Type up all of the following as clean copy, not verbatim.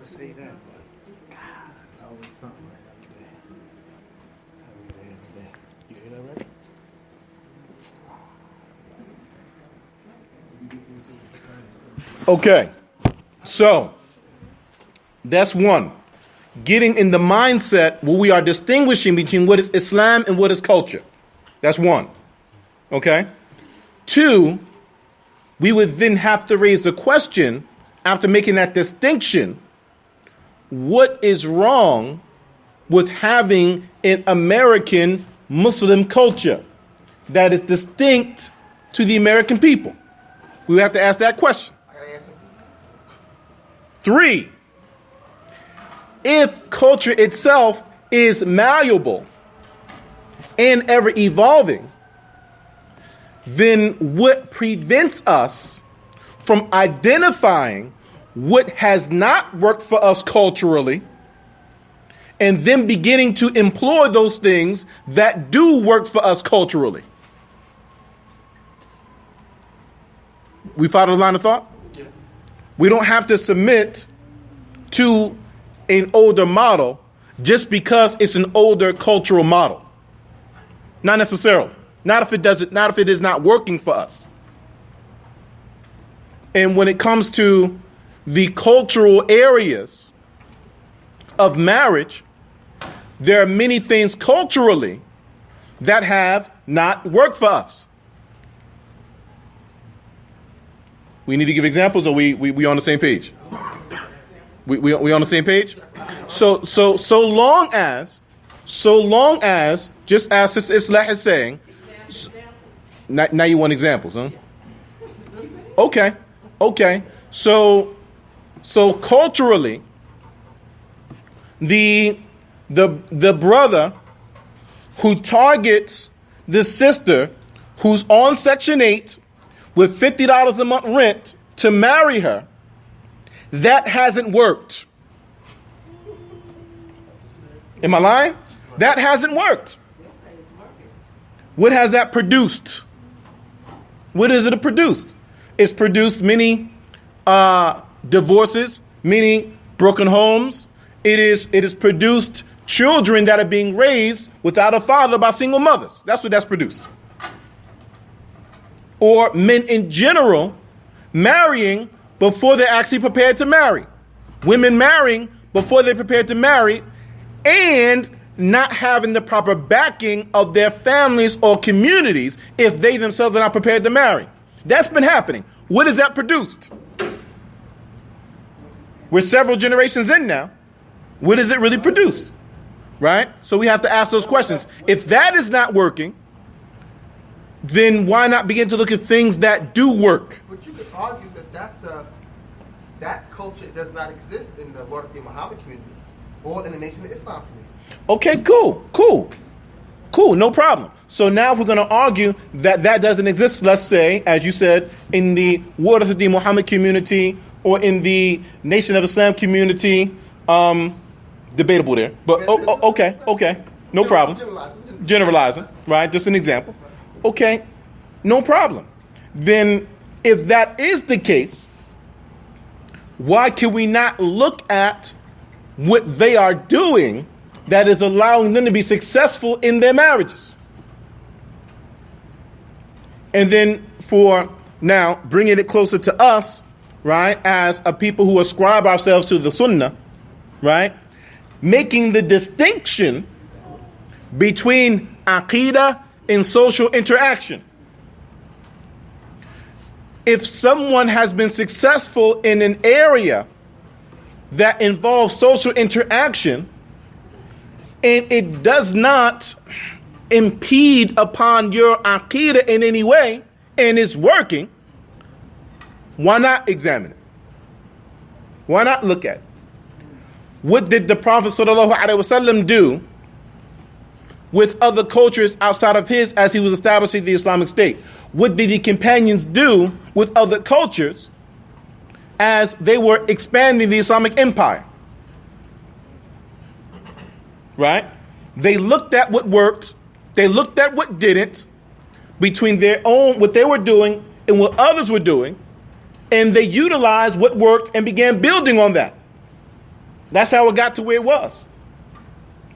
to say that, but God, it's always something right every day. You hear that right? Okay, so that's one. Getting in the mindset where we are distinguishing between what is Islam and what is culture. That's one. Okay? Two, we would then have to raise the question, after making that distinction, what is wrong with having an American Muslim culture that is distinct to the American people? We would have to ask that question. Three, if culture itself is malleable and ever evolving, then what prevents us from identifying what has not worked for us culturally and then beginning to employ those things that do work for us culturally? We follow the line of thought? Yeah. We don't have to submit to an older model just because it's an older cultural model. Not necessarily. Not if it is not working for us. And when it comes to the cultural areas of marriage, there are many things culturally that have not worked for us. We need to give examples, or we on the same page? We on the same page? So long as, just as Sister Islah is saying, now you want examples, huh? Okay. So culturally, the brother who targets the sister who's on Section 8 with $50 a month rent to marry her, that hasn't worked. Am I lying? That hasn't worked. What has that produced? What is it produced? It's produced many divorces, many broken homes. It is produced children that are being raised without a father by single mothers. That's what that's produced. Or men in general marrying before they're actually prepared to marry. Women marrying before they're prepared to marry, and not having the proper backing of their families or communities if they themselves are not prepared to marry. That's been happening. What has that produced? We're several generations in now. What has it really produced? Right? So we have to ask those questions. If that is not working, then why not begin to look at things that do work? But you could argue that that culture does not exist in the R.E.D.A Muhammad community or in the Nation of Islam community. Okay, cool, no problem. So now if we're going to argue that doesn't exist, let's say, as you said, in the R.E.D.A Muhammad community or in the Nation of Islam community, debatable there. But okay, no problem. Generalizing, right? Just an example. Okay, no problem. Then if that is the case, why can we not look at what they are doing that is allowing them to be successful in their marriages? And then for now, bringing it closer to us, right, as a people who ascribe ourselves to the Sunnah, right, making the distinction between Aqidah and social interaction. If someone has been successful in an area that involves social interaction and it does not impede upon your Aqidah in any way and is working, why not examine it? Why not look at it? What did the Prophet ﷺ do with other cultures outside of his as he was establishing the Islamic State? What did the companions do with other cultures as they were expanding the Islamic empire? Right? They looked at what worked, they looked at what didn't, between their own, what they were doing and what others were doing, and they utilized what worked and began building on that. That's how it got to where it was.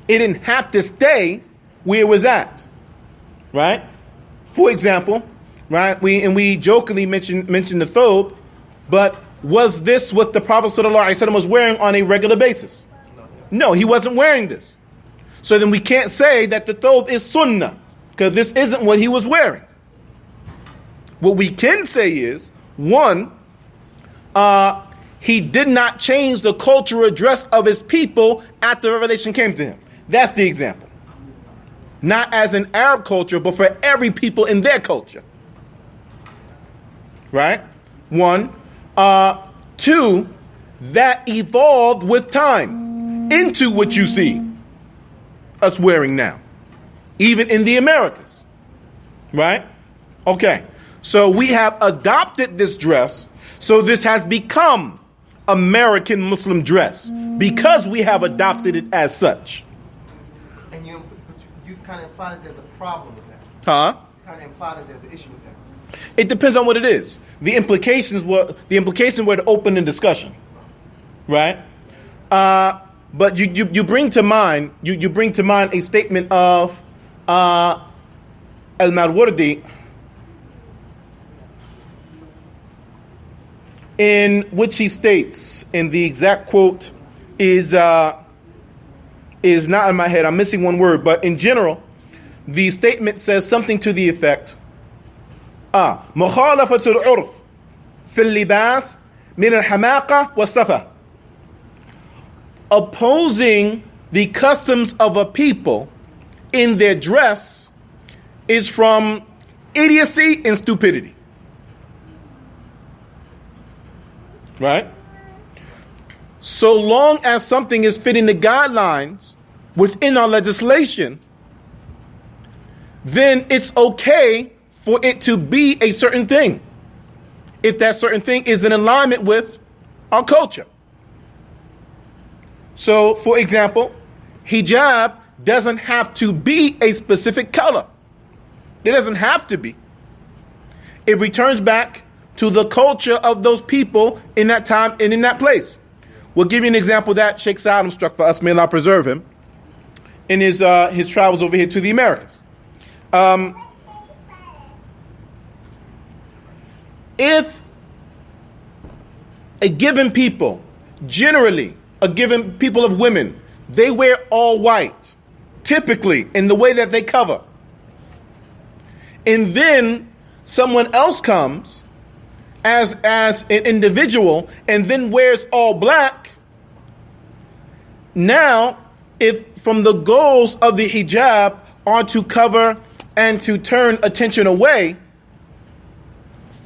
It didn't have to stay where it was at, right? For example, right? We jokingly mentioned the thobe, but was this what the Prophet ﷺ was wearing on a regular basis? No, he wasn't wearing this. So then we can't say that the thobe is sunnah, because this isn't what he was wearing. What we can say is, one, he did not change the cultural dress of his people after revelation came to him. That's the example. Not as an Arab culture, but for every people in their culture. Right? One. Two, that evolved with time into what you see us wearing now, even in the Americas. Right? Okay. So we have adopted this dress, so this has become American Muslim dress because we have adopted it as such. And you kind of imply that there's a problem with that. Huh? You kind of imply that there's an issue with that. It depends on what it is. The implications were to open in discussion, right? But you bring to mind a statement of R.E.D.A, in which he states, and the exact quote is not in my head. I'm missing one word, but in general, the statement says something to the effect: مخالفة العرف في اللباس من الحماقة والسفة. Opposing the customs of a people in their dress is from idiocy and stupidity. Right? So long as something is fitting the guidelines within our legislation, then it's okay for it to be a certain thing, if that certain thing is in alignment with our culture. So, for example, hijab doesn't have to be a specific color. It doesn't have to be. It returns back to the culture of those people in that time and in that place. We'll give you an example that Sheikh Saddam struck for us, may Allah preserve him, in his travels over here to the Americas. If a given people, generally a given people of women, they wear all white, typically in the way that they cover, and then someone else comes as an individual and then wears all black, now if from the goals of the hijab are to cover and to turn attention away,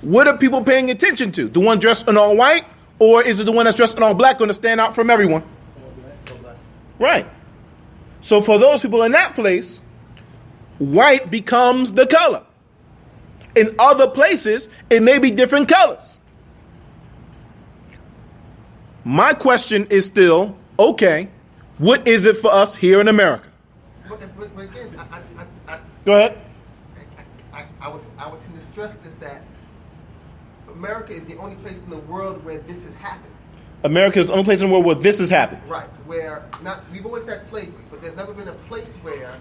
what are people paying attention to? The one dressed in all white, or is it the one that's dressed in all black going to stand out from everyone? All black. Right. So for those people in that place, white becomes the color. In other places, it may be different colors. My question is still, okay, what is it for us here in America? But again, Go ahead. I would tend to stress this, that America is the only place in the world where this has happened. America is the only place in the world where this has happened. Right, where we've always had slavery, but there's never been a place where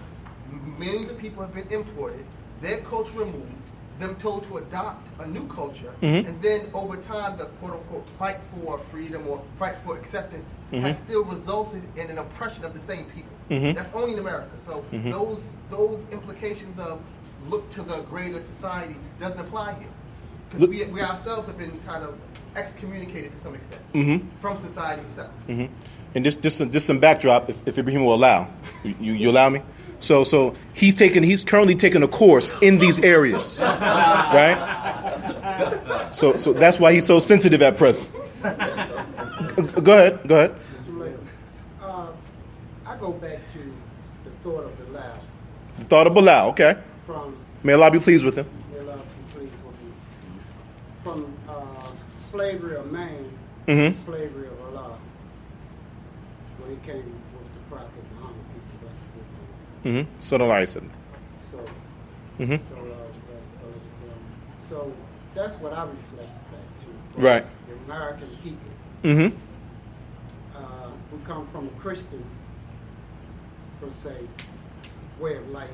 millions of people have been imported, their culture removed, them told to adopt a new culture, and then over time the quote-unquote fight for freedom or fight for acceptance has still resulted in an oppression of the same people. That's only in America. So those implications of look to the greater society doesn't apply here. Because we ourselves have been kind of excommunicated to some extent from society itself. And just some backdrop, if Ibrahim will allow. You allow me? So he's currently taking a course in these areas, right? So that's why he's so sensitive at present. Go ahead. I go back to the thought of Bilal. The thought of Bilal, okay. From May Allah be pleased with him. From slavery of man, slavery of Allah, when he came with the Prophet Muhammad, peace and blessings with him. Sallallahu alaihi wasallam. So that's what I reflect back to. Right. The American people. come from a Christian, per se, way of life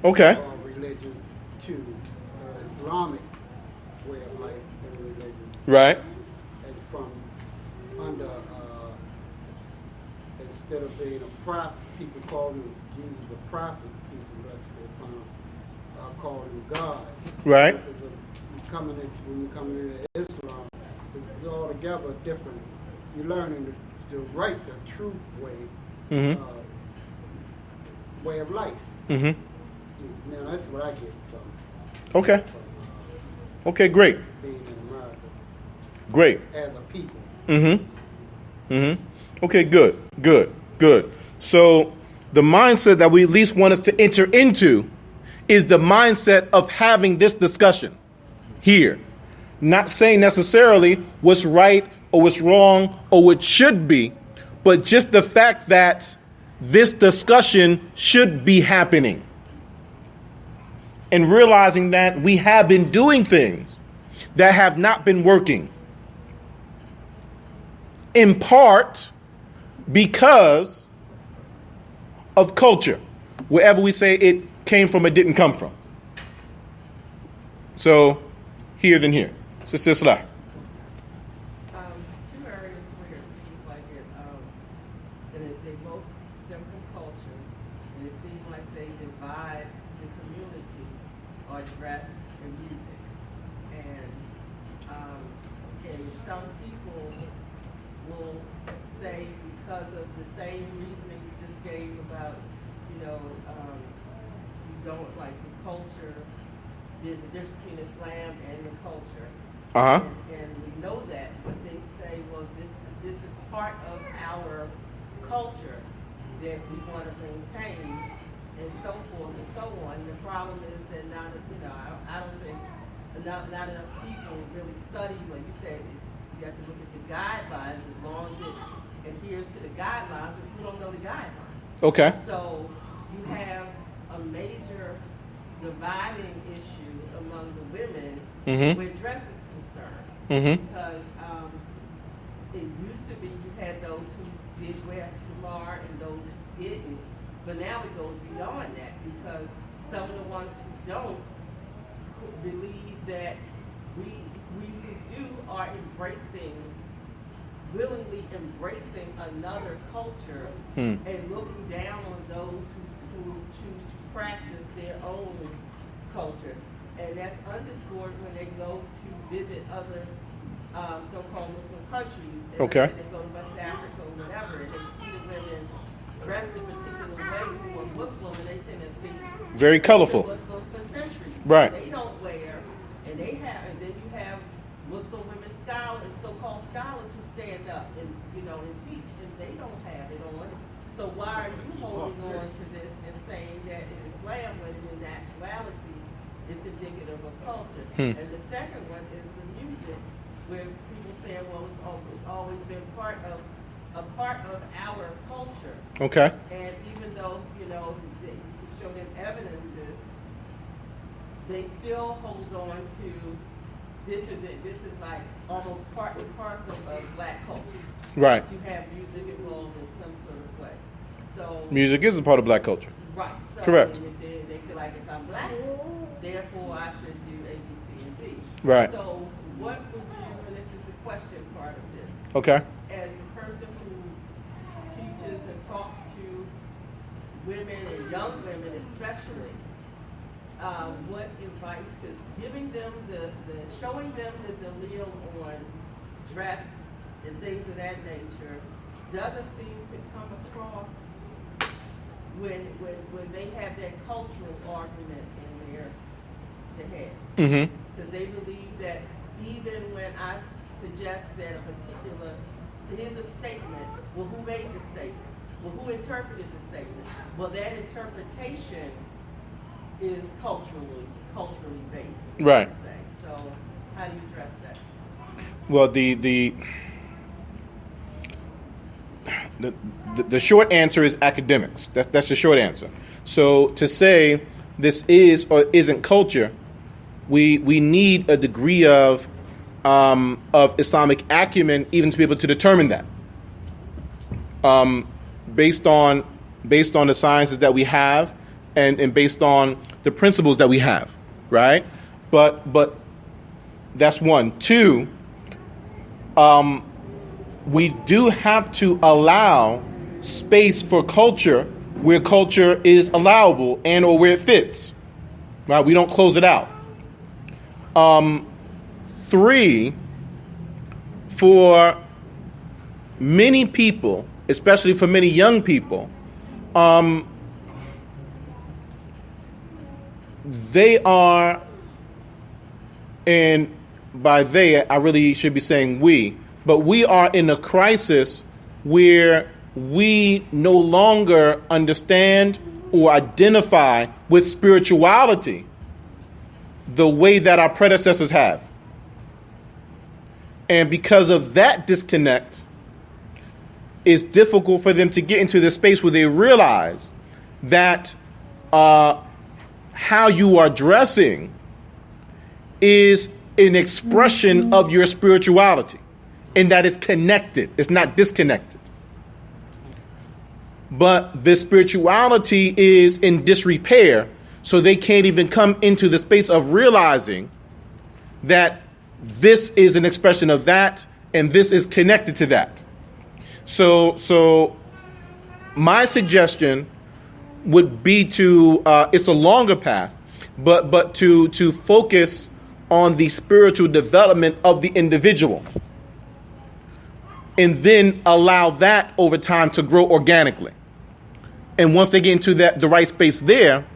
Okay. or religion to Islamic way of life and religion. Right. And from under, instead of being a prophet, people call him Jesus a prophet, peace and rest be upon him, call him God. Right. When you're coming into Islam, it's altogether different. You're learning the right, the true way, Mm-hmm. Way of life. Mm-hmm. Now that's what I get Okay. from Okay, great. being in America Great. as a people. Mm-hmm. Mm-hmm. Okay, good. Good. Good. So the mindset that we at least want us to enter into is the mindset of having this discussion here. Not saying necessarily what's right or what's wrong or what should be, but just the fact that this discussion should be happening. And realizing that we have been doing things that have not been working. In part because of culture. Wherever we say it came from, it didn't come from. So, here than here. Sister Islah. Two areas where it seems like it, they both stem from culture, and it seems like they divide the community are dress and music. And some people will say because of the same reasoning you just gave about, you don't like the culture, there's a difference between Islam and the culture. Uh-huh. And we know that, but they say, well, this is part of our culture that we want to maintain, and so forth and so on. The problem is that I don't think not enough people really study. Like you said, you have to look at the guidelines. As long as it adheres to the guidelines, but you don't know the guidelines. Okay. So you have a major dividing issue among the women Mm-hmm. where dress is concerned. Mm-hmm. Because it used to be you had those who did wear samar and those who didn't, but now it goes beyond that because some of the ones who don't believe that we who do are willingly embracing another culture and looking down on those who choose to practice their own culture. And that's underscored when they go to visit other so-called Muslim countries. And Okay. they go to West Africa or whatever, and they see the women dressed in a particular way who are Muslim, and they say that see Very colorful. Muslim for centuries. Right. They don't wear, and then you have Muslim women scholars, so-called scholars who stand up and and teach, and they don't have it on. So why are you holding on to this and saying that in Islam, when in actuality it's indicative of culture? And the second one is the music, where people say, well, it's always been a part of our culture. Okay. And even though they show them evidences, they still hold on to this is it. This is like almost part and parcel of black culture. Right. To have music involved in some sort of way. So Music is a part of black culture. right. So Correct. They feel like if I'm black, therefore I should do A, B, C, and D. Right. So what would you? And this is the question part of this. Okay. As a person who teaches and talks to women and young women especially, what advice, because giving them showing them the deal on dress and things of that nature doesn't seem to come across when they have that cultural argument in their head. Mm-hmm. Because they believe that even when I suggest that a particular, here's a statement, well, who made the statement? Well, who interpreted the statement? Well, that interpretation is culturally based. Right. per se. So how do you address that? Well, the short answer is academics. That's the short answer. So to say this is or isn't culture, we need a degree of Islamic acumen even to be able to determine that. based on the sciences that we have, and based on the principles that we have, right? But that's one. Two, we do have to allow space for culture where culture is allowable and or where it fits, right? We don't close it out. Three, for many people, especially for many young people, they are, and by they, I really should be saying we, but we are in a crisis where we no longer understand or identify with spirituality the way that our predecessors have. And because of that disconnect, it's difficult for them to get into the space where they realize that how you are dressing is an expression of your spirituality, and that it's connected. It's not disconnected. But the spirituality is in disrepair, so they can't even come into the space of realizing that this is an expression of that, and this is connected to that. So my suggestion would be to, it's a longer path, but to focus on the spiritual development of the individual, and then allow that over time to grow organically. And once they get into the right space there,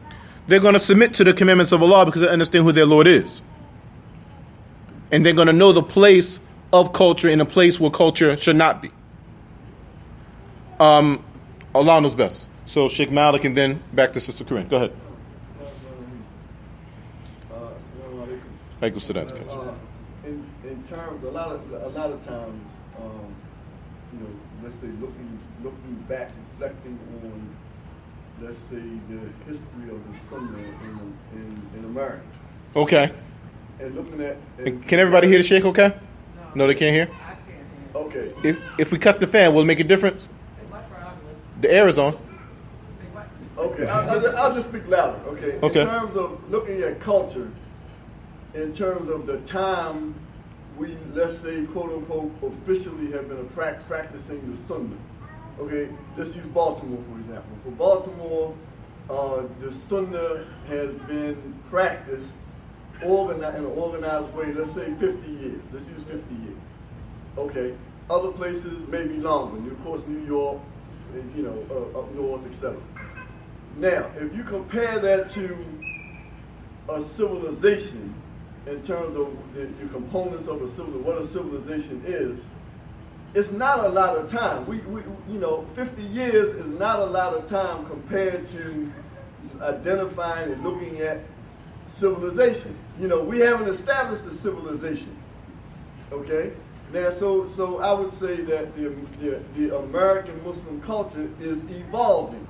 they're going to submit to the commandments of Allah because they understand who their Lord is. And they're going to know the place of culture in a place where culture should not be. Allah knows best. So Sheikh Malik, and then back to Sister Corinne. Go ahead. In terms, a lot of times, let's say looking back, reflecting on, let's say, the history of the Sunnah in America. Okay. And looking at. Can everybody hear the Sheikh? Okay. No, they can't hear. I can't hear. Okay. If we cut the fan, will it make a difference? The air is on. Okay, I'll just speak louder. Okay. Okay. In terms of looking at culture, in terms of the time we, let's say, quote unquote, officially have been practicing the Sunnah. Okay, let's use Baltimore for example. For Baltimore, the Sunnah has been practiced in an organized way. Let's say 50 years. Let's use 50 years. Okay. Other places maybe longer. Of course, New York, up north, etc. Now, if you compare that to a civilization, in terms of the components of what a civilization is, it's not a lot of time. 50 years is not a lot of time compared to identifying and looking at civilization. We haven't established a civilization. Okay? Now, so I would say that the American Muslim culture is evolving.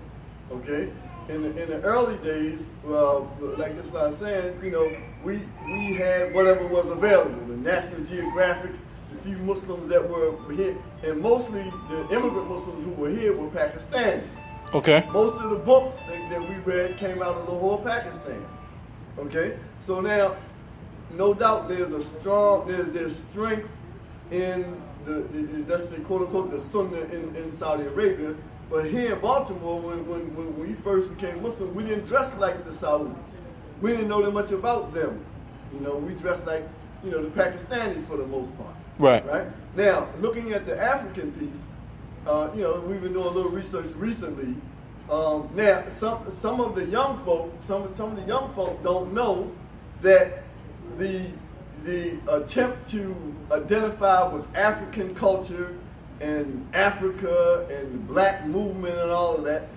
Okay? In the early days, like this I was saying, we had whatever was available, the National Geographics, the few Muslims that were here, and mostly the immigrant Muslims who were here were Pakistani. Okay. Most of the books that we read came out of Lahore, Pakistan. Okay? So now, no doubt there's strength in the let's say, quote unquote, the Sunnah in Saudi Arabia. But here in Baltimore, when we first became Muslim, we didn't dress like the Saudis. We didn't know that much about them. We dressed like, the Pakistanis for the most part. Right. Right? Now, looking at the African piece, we've been doing a little research recently. Now, some of the young folk don't know that the attempt to identify with African culture and Africa and the black movement and all of that,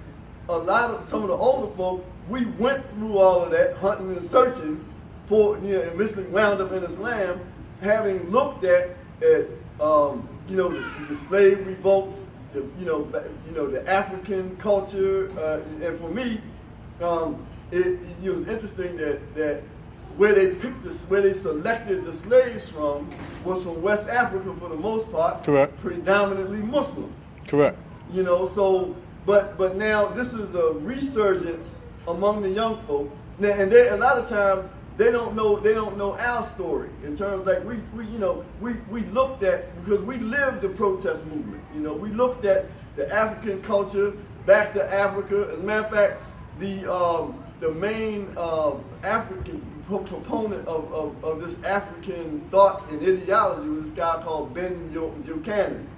some of the older folk, we went through all of that hunting and searching for, and eventually wound up in Islam, having looked at the slave revolts, the African culture, and for me, it was interesting that where they selected the slaves from was from West Africa for the most part. Correct. Predominantly Muslim. Correct. You know, so but now this is a resurgence among the young folk. Now, and a lot of times they don't know our story in terms like we looked at, because we lived the protest movement. You know, we looked at the African culture, back to Africa. As a matter of fact, the main African proponent of this African thought and ideology was this guy called Ben Buchanan,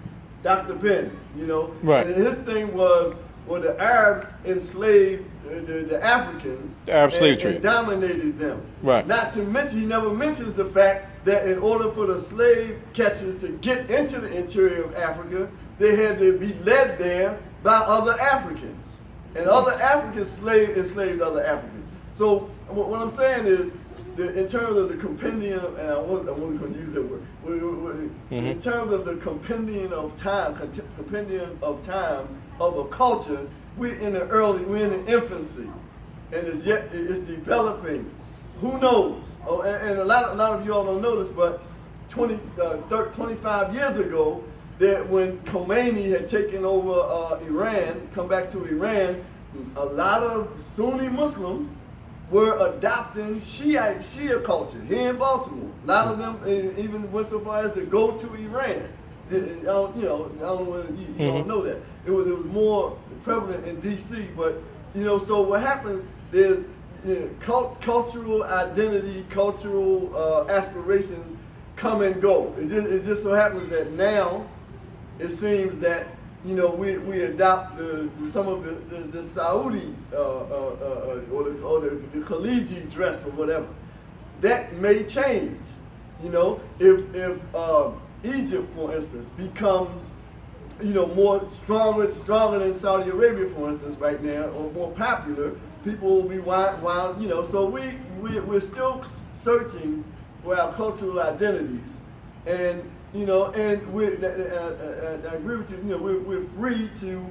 Dr. Ben, you know. Right. And his thing was, well, the Arabs enslaved the Africans, the Arab slave trade, and dominated them. Right. Not to mention, he never mentions the fact that in order for the slave catchers to get into the interior of Africa, they had to be led there by other Africans. And other Africans enslaved other Africans. So what I'm saying is, in terms of the compendium, and I wasn't going to use that word, in terms of the compendium of time of a culture, we're in the infancy, and it's developing. Who knows? Oh, and a lot of you all don't know this, but 25 years ago, that when Khomeini had taken over Iran, come back to Iran, a lot of Sunni Muslims were adopting Shia culture here in Baltimore. A lot of them even went so far as to go to Iran. I don't know whether you don't know that. It was more prevalent in D.C., but so what happens is cultural identity, cultural aspirations come and go. It just so happens that now it seems that we adopt some of the Saudi or the Khaliji dress or whatever. That may change. If Egypt, for instance, becomes more stronger than Saudi Arabia, for instance, right now, or more popular, people will be wild. So we're still searching for our cultural identities, and and I agree with you. We're free to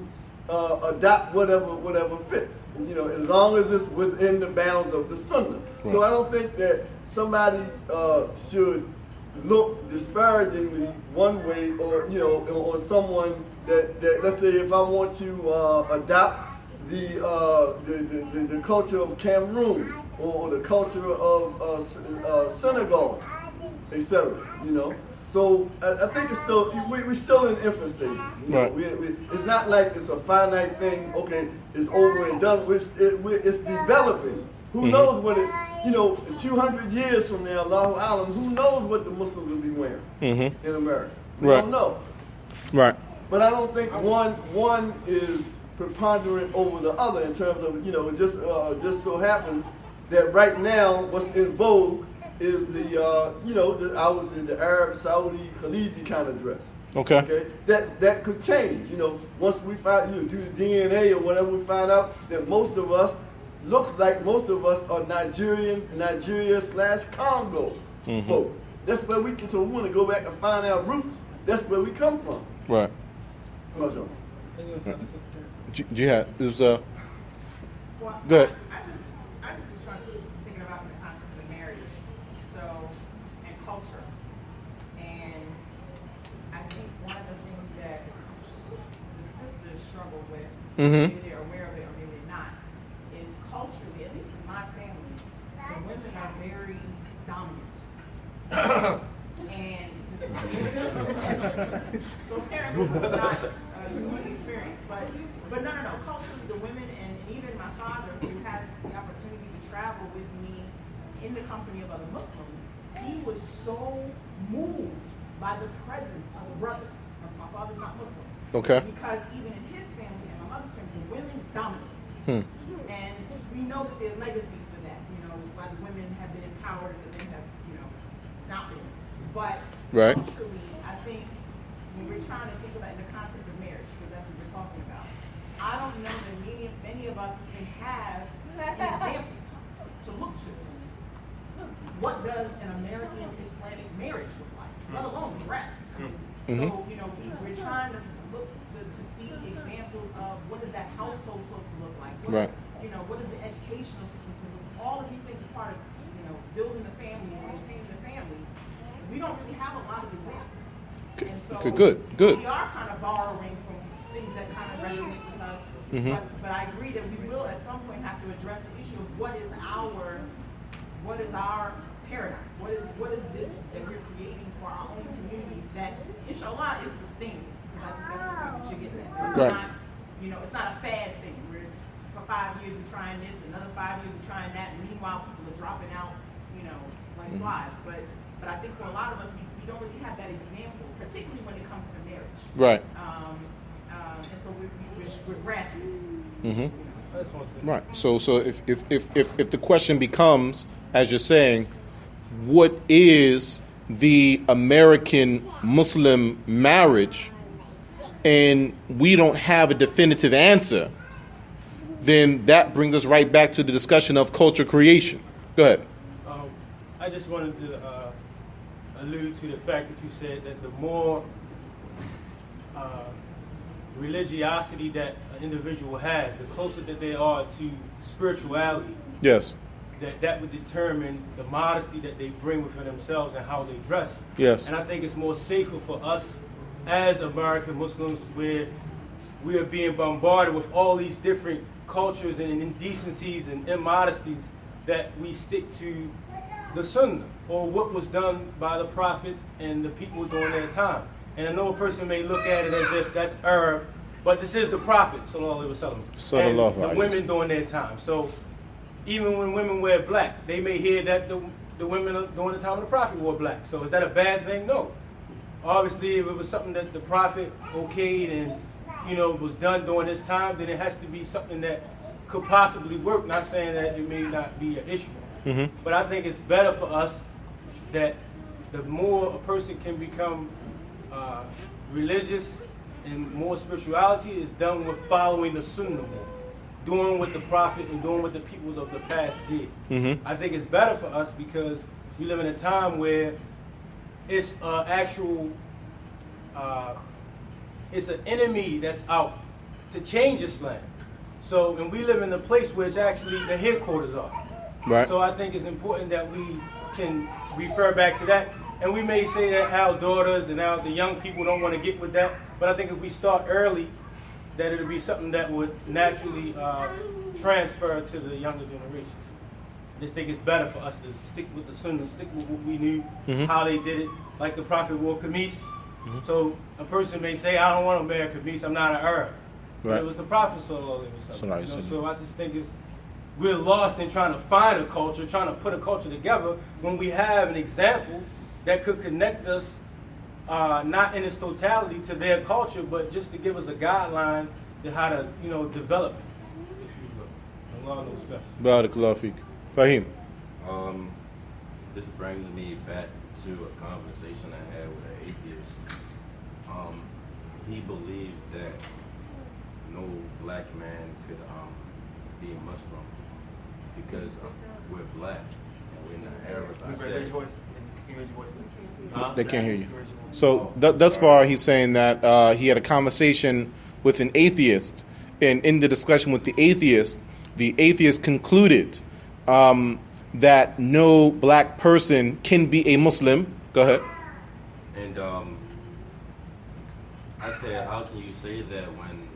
adopt whatever fits. As long as it's within the bounds of the Sunnah. Right. So I don't think that somebody should look disparagingly one way, or or someone that let's say if I want to adopt the culture of Cameroon or the culture of Senegal, etc. So I think it's still we're still in infant stages. Right. It's not like it's a finite thing. Okay, it's over and done. It's developing. Who knows what it? 200 years from now, Allahu Alam, who knows what the Muslims will be wearing in America? We don't know. Right. But I don't think one is preponderant over the other in terms of it just so happens that right now what's in vogue is the Arab, Saudi, Khaliji kind of dress. Okay. That could change. Once we find do the DNA or whatever, we find out that most of us are Nigeria/Congo folk. That's where we can. So we want to go back and find our roots. That's where we come from. Right. Come on, Sean. Jihad, it was Well, good. I just was thinking about the concept of marriage, and culture, and I think one of the things that the sisters struggle with, maybe they're aware of it or maybe they're not, is culturally, at least in my family, the women are very dominant, and so apparently this is not a unique experience, but no. Culturally, the women and even my father, who had the opportunity to travel with me in the company of other Muslims, he was so moved by the presence of the brothers. My father's not Muslim. Okay. Because even in his family and my mother's family, the women dominate. And we know that there are legacies for that. Why the women have been empowered and the men have, not been. But culturally, I think when we're trying to think about in the context of marriage, because that's what we're talking about, I don't know that many of us can have an example to look to. What does an American Islamic marriage look like? Let alone dress. So, we're trying to look to see examples of what is that household supposed to look like? What is the educational system supposed to look like? All of these things are part of, building the family and maintaining the family. We don't really have a lot of examples. And so Good. we are kind of borrowing from things that that kind of resonate with us. Mhm. But I agree that we will at some point have to address the issue of what is our paradigm? What is this that we're creating for our own communities that, inshallah, is sustainable? Because I think that's the point that you're getting at. It's Right. not, it's not a fad thing. For 5 years we're trying this, another 5 years we're trying that, and meanwhile people are dropping out, like flies. But I think for a lot of us, we don't really have that example, particularly when it comes to marriage. Right. And so we're grasping. Mhm. That's one thing. Right. So if the question becomes, as you're saying, what is the American Muslim marriage, and we don't have a definitive answer, then that brings us right back to the discussion of culture creation. Go ahead. I just wanted to allude to the fact that you said that the more religiosity that an individual has, the closer that they are to spirituality, Yes. that would determine the modesty that they bring within themselves and how they dress. Yes. And I think it's more safer for us as American Muslims, where we are being bombarded with all these different cultures and indecencies and immodesties, that we stick to the Sunnah, or what was done by the Prophet and the people during their time. And I know a person may look at it as if that's Arab, but this is the Prophet, sallallahu alaihi wasallam, and Sallallahu the alaihi women during their time. So even when women wear black, they may hear that the women during the time of the Prophet wore black. So is that a bad thing? No. Obviously, if it was something that the Prophet okayed and was done during his time, then it has to be something that could possibly work. Not saying that it may not be an issue, but I think it's better for us that the more a person can become religious and more spirituality is done with following the Sunnah more, doing what the Prophet and doing what the peoples of the past did. I think it's better for us because we live in a time where it's it's an enemy that's out to change Islam. So, and we live in a place where it's actually the headquarters are. Right. So I think it's important that we can refer back to that. And we may say that our daughters and the young people don't want to get with that, but I think if we start early, that it'll be something that would naturally transfer to the younger generation. I just think it's better for us to stick with the Sunnah, stick with what we knew, how they did it. Like the Prophet wore kameez. So a person may say, I don't want to wear a kameez, I'm not an Arab. But Right. it was the Prophet sallallahu alaihi Sallallahu alaihi wasallam. wasallam. So I just think we're lost in trying to find a culture, trying to put a culture together when we have an example that could connect us, not in its totality to their culture, but just to give us a guideline to how to, develop it, if you will. Allah knows best. Barakallahu feek. Fahim. This brings me back to a conversation I had with an atheist. He believes that no black man could be a Muslim because we're black and we're not Arab. I said, They can't hear you. So thus far, he's saying that he had a conversation with an atheist, and in the discussion with the atheist concluded that no black person can be a Muslim. Go ahead. and I said, how can you say that when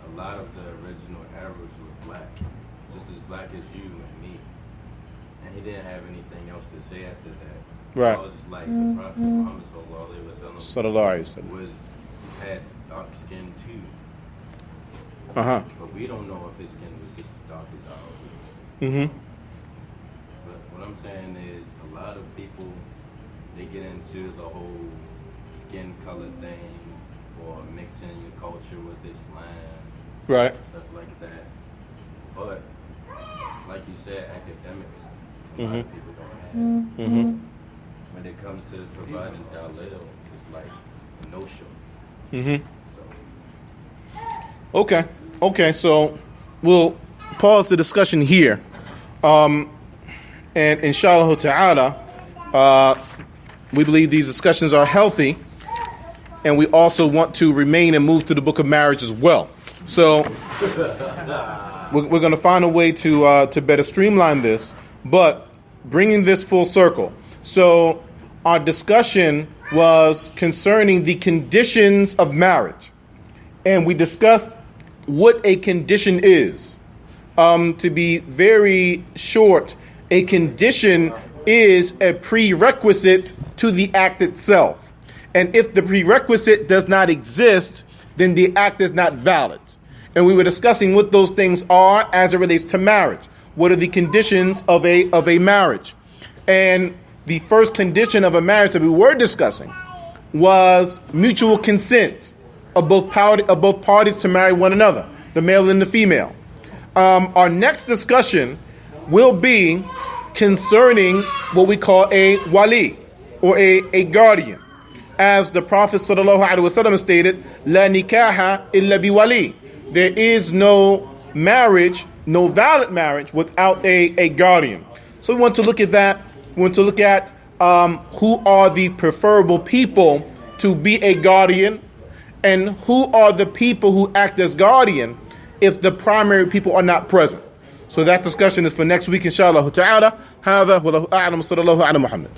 a lot of the original Arabs were black, just as black as you and me, and he didn't have anything else to say after that. Right. I was just like the Prophet Muhammad Sallallahu alaihi wasallam. had dark skin too. Uh-huh. But we don't know if his skin was just as dark as ours. Mm-hmm. But what I'm saying is a lot of people, they get into the whole skin color thing or mixing your culture with Islam. Right. Stuff like that. But like you said, academics, a lot of people don't have. Mm-hmm. When it comes to providing dalil, it's like no show. Mm-hmm. So Okay, so we'll pause the discussion here. And inshallah ta'ala, we believe these discussions are healthy, and we also want to remain and move to the book of marriage as well. So we're going to find a way to better streamline this, but bringing this full circle. So our discussion was concerning the conditions of marriage. and we discussed what a condition is. To be very short, a condition is a prerequisite to the act itself. And if the prerequisite does not exist, then the act is not valid. And we were discussing what those things are as it relates to marriage. What are the conditions of a marriage? And the first condition of a marriage that we were discussing was mutual consent of both parties to marry one another, the male and the female. Our next discussion will be concerning what we call a wali, or a guardian. As the Prophet ﷺ stated, La nikaha illa bi wali. There is no marriage, no valid marriage without a guardian. So we want to look at that. We want to look at who are the preferable people to be a guardian, and who are the people who act as guardian if the primary people are not present. So that discussion is for next week, inshallah ta'ala. هذا والله أعلم صلى الله على محمد.